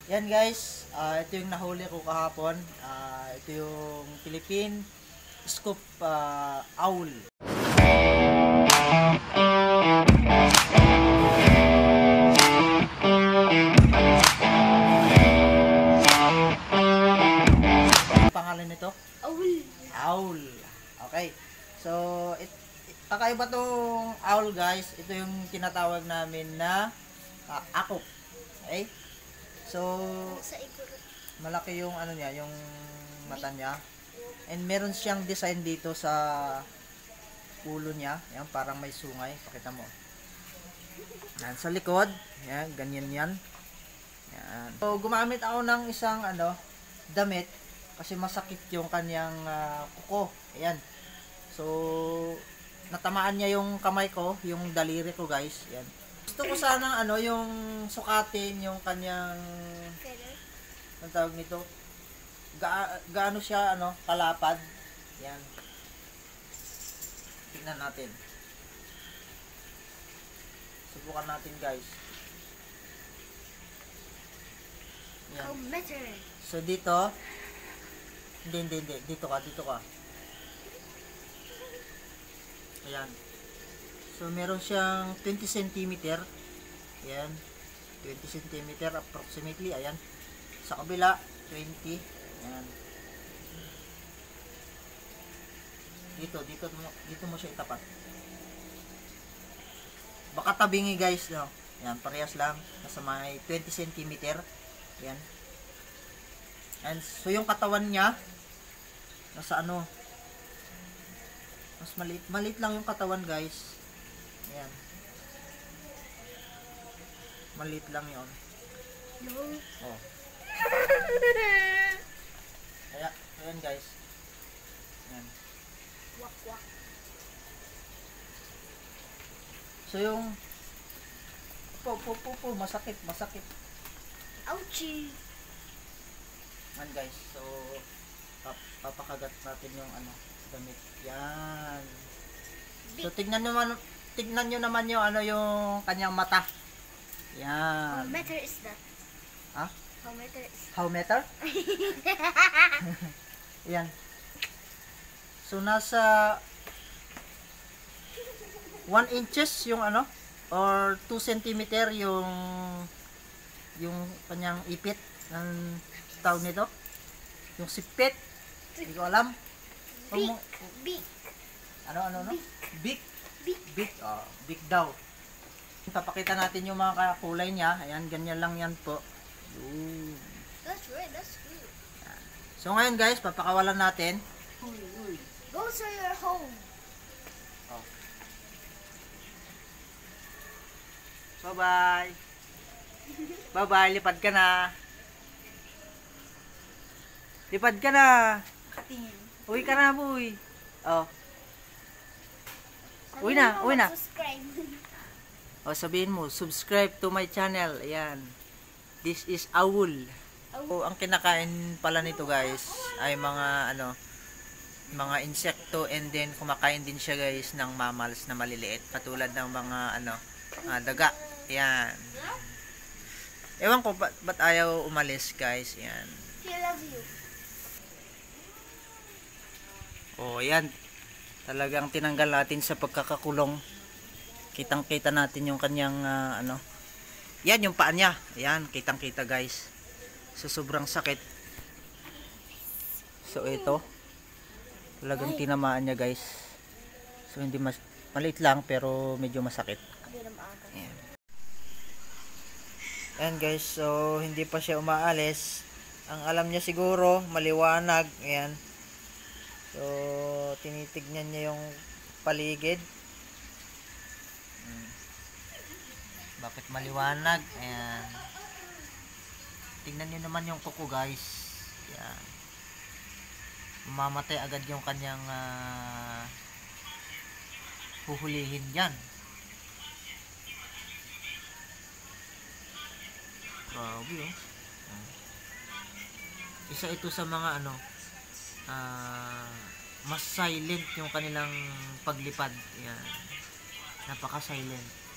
Yan guys, ito yung nahuli ko kahapon. Ito yung Philippine Scoop Owl. Ang pangalan nito? Owl. Owl. Okay. So, kakaiba tong owl guys. Ito yung tinatawag namin na akop. Okay? So, Sa iguro. malaki yung ano niya, yung mata niya. And meron siyang design dito sa ulo niya. Yan, parang may sungay. Pakita mo. Yan, sa likod. Yan, ganyan yan. Yan. So, gumamit ako ng isang damit kasi masakit yung kanyang kuko. Ayan. So, natamaan niya yung kamay ko, yung daliri ko guys. Yan. Gusto ko sanang yung sukatin yung kanyang ang tawag nito. Gaano siya kalapad. Yan. Tingnan natin. Subukan natin guys. Yan. How measure? So dito, hindi. Dito ka. Ayan. So meron siyang 20 cm. Ayan. 20 cm approximately. Ayan. Sa kabila, 20. Ayan. Dito mo siya itapat. Baka tabingi guys, no? Ayan, parehas lang. Nasa may 20 cm. Ayan. And so yung katawan niya, nasa mas maliit lang yung katawan guys. Ayan. Maliit lang yun. No. Oh. Kaya, ayan guys. Ayan. Wak. So yung masakit. Ouchie. Man guys. So papakagat natin yung damit. Yan. So tignan nyo naman yung yung kanyang mata. How Yan. meter is that? Ha? How meter is How meter? Yan. So nasa 1 inches yung or 2 centimeter yung kanyang ipit ng tawag nito. Yung sipit. Hindi ko alam. big? Ano? Big. Big. Big daw. Papakita natin yung mga kulay niya. Ayan, ganyan lang yan po. Yun. That's right, that's good. So ngayon guys, papakawalan natin. Go to your home. Oh. Bye-bye. Bye-bye, lipad ka na. Lipad ka na. Katingin. Uwi ka na, boy. Oh. Uwi na. Subscribe. O, sabihin mo, subscribe to my channel. Ayan. This is Owl. O, ang kinakain pala nito guys ay mga mga insekto, and then kumakain din siya guys ng mammals na maliliit katulad ng mga daga. Ayan. Ewan ko ba't ayaw umalis guys. Ayan. He loves you. O, ayan. Talagang tinanggal natin sa pagkakakulong. Kitang-kita natin yung kanyang yan yung paa niya. Ayan, kitang-kita guys. So sobrang sakit. So ito. Talagang tinamaan niya guys. So hindi maliit lang pero medyo masakit. Ayan. Ayan guys, so hindi pa siya umaalis. Ang alam niya siguro, maliwanag. Ayan. So tinitignan niya yung paligid. Bakit maliwanag? Ayan. Tingnan nyo naman yung kuko guys. Ayan. Mamamatay agad yung kanyang huhulihin dyan. Grabe oh. Isa ito sa mga mas silent yung kanilang paglipad. Ayan. Napaka silent.